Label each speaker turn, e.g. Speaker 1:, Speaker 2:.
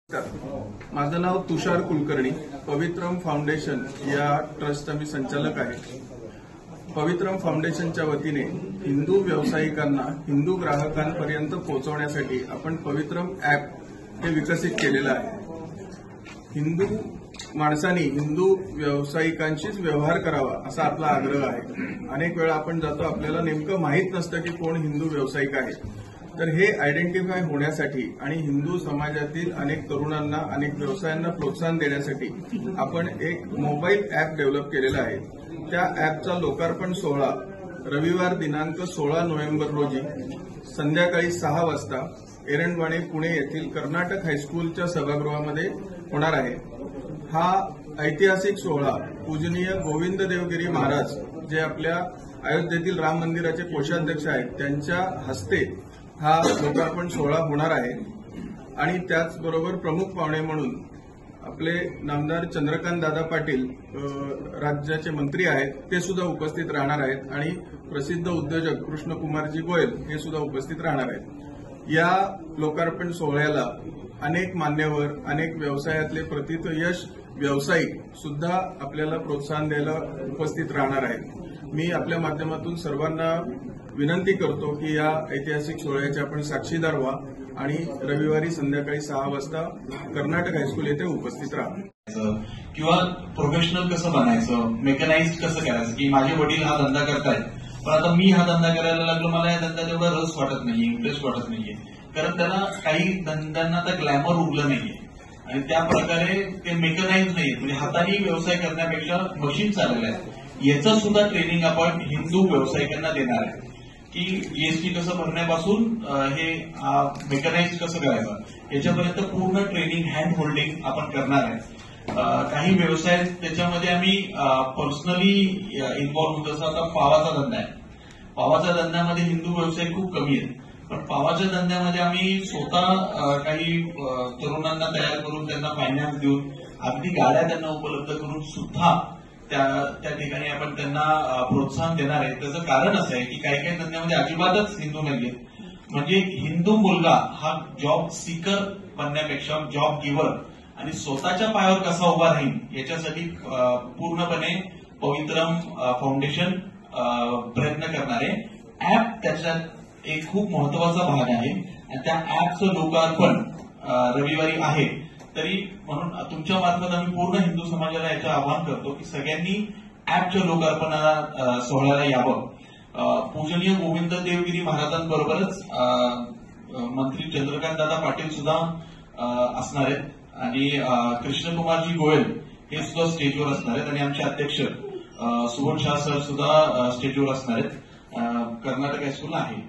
Speaker 1: माझं नाव तुषार कुलकर्णी. पवित्रम फाउंडेशन या ट्रस्टचा मी संचालक आहे. पवित्रम फाउंडेशनच्या वतीने हिंदू व्यावसायिकांना हिंदू ग्राहकांपर्यंत पोहोचवण्यासाठी आपण पवित्रम ॲप हे विकसित केलेलं आहे. हिंदू माणसांनी हिंदू व्यावसायिकांशीच व्यवहार करावा असा आपला आग्रह आहे. अनेक वेळा आपण जातो, आपल्याला नेमकं माहीत नसतं की कोण हिंदू व्यावसायिक आहे. तर हे आयडेंटिफाय होण्यासाठी आणि हिंदू समाजातील अनेक तरुणांना अनेक व्यवसायांना प्रोत्साहन देण्यासाठी आपण एक मोबाईल ॲप डेव्हलप केलेलं आहे. त्या ॲपचा लोकार्पण सोहळा रविवार दिनांक 16 नोव्हेंबर रोजी संध्याकाळी 6 वाजता एरंडवाणे पुणे येथील कर्नाटक हायस्कूलच्या सभागृहामध्ये होणार आहे. हा ऐतिहासिक सोहळा पूजनीय गोविंद देवगिरी महाराज जे आपल्या अयोध्येतील राम मंदिराचे कोषाध्यक्ष आहेत त्यांच्या हस्ते हा लोकार्पण सोहळा होणार आहे. आणि त्याचबरोबर प्रमुख पाहुणे म्हणून आपले नामदार चंद्रकांत दादा पाटील राज्याचे मंत्री आहेत, ते सुद्धा उपस्थित राहणार आहेत. आणि प्रसिद्ध उद्योजक कृष्णकुमारजी गोयल हे सुद्धा उपस्थित राहणार आहेत. या लोकार्पण सोहळ्याला अनेक मान्यवर, अनेक व्यवसायातले प्रतिथयश व्यावसायिक सुद्धा आपल्याला प्रोत्साहन द्यायला उपस्थित राहणार आहेत. मी आपल्या माध्यमातून सर्वांना विनंती करतो की या ऐतिहासिक सोहळ्याचे आपण साक्षीदार व्हा आणि रविवारी संध्याकाळी 6 वाजता कर्नाटक हायस्कूल येथे उपस्थित राहा.
Speaker 2: किंवा प्रोफेशनल कसं बनायचं, मेकनाइज कसं करायचं की माझे वडील हा धंदा करतायत पण आता मी हा धंदा करायला लागलो, मला या धंद्यात एवढा रस वाटत नाहीये, इंटरेस्ट वाटत नाहीये, कारण त्यांना काही धंद्यांना आता ग्लॅमर उरलं नाहीये आणि त्या प्रकारे ते मेकनाइज नाहीये, म्हणजे हाताने व्यवसाय करण्यापेक्षा मशीन चाललेलं आहे. याचं सुद्धा ट्रेनिंग आपण हिंदू व्यावसायिकांना देणार आहे की जीएसटी कसं भरण्यापासून हे मेकनाइज कसं करायचं याच्यापर्यंत पूर्ण ट्रेनिंग, हँड होल्डिंग आपण करणार आहे. काही व्यवसाय त्याच्यामध्ये आम्ही पर्सनली इन्व्हॉल्व्ह होतो. जसं आता पावाचा धंदा आहे, पावाच्या धंद्यामध्ये हिंदू व्यवसाय खूप कमी आहेत, पण पावाच्या धंद्यामध्ये आम्ही स्वतः काही तरुणांना तयार करून त्यांना फायनान्स देऊन अगदी गाड्या त्यांना उपलब्ध करून सुद्धा त्या ठिकाणी आपण त्यांना प्रोत्साहन देणार आहे. त्याचं कारण असं आहे की काही काही धंद्यामध्ये अजिबातच हिंदू नाहीये. म्हणजे हिंदू मुलगा हा जॉब सीकर बनण्यापेक्षा जॉब गिव्हर आणि स्वतःच्या पायावर कसा उभा राहील याच्यासाठी पूर्णपणे पवित्रम फाउंडेशन प्रयत्न करणारे ऍप त्याच्यात एक खूप महत्वाचा भाग आहे. आणि त्या ऍपचं लोकार्पण रविवारी आहे. तरी म्हणून तुमच्या मार्फत आम्ही पूर्ण हिंदू समाजाला याचं आवाहन करतो की सगळ्यांनी ऍपच्या लोकार्पणाला सोहळ्याला यावं. पूजनीय गोविंद देवगिरी महाराजांबरोबरच मंत्री चंद्रकांत दादा पाटील सुद्धा असणार आहेत आणि कृष्णकुमारजी गोयल हे सुद्धा स्टेजवर असणार आहेत आणि आमचे अध्यक्ष सुभन शाह सर सुद्धा स्टेजवर असणार आहेत. कर्नाटक हायस्कूल आहे.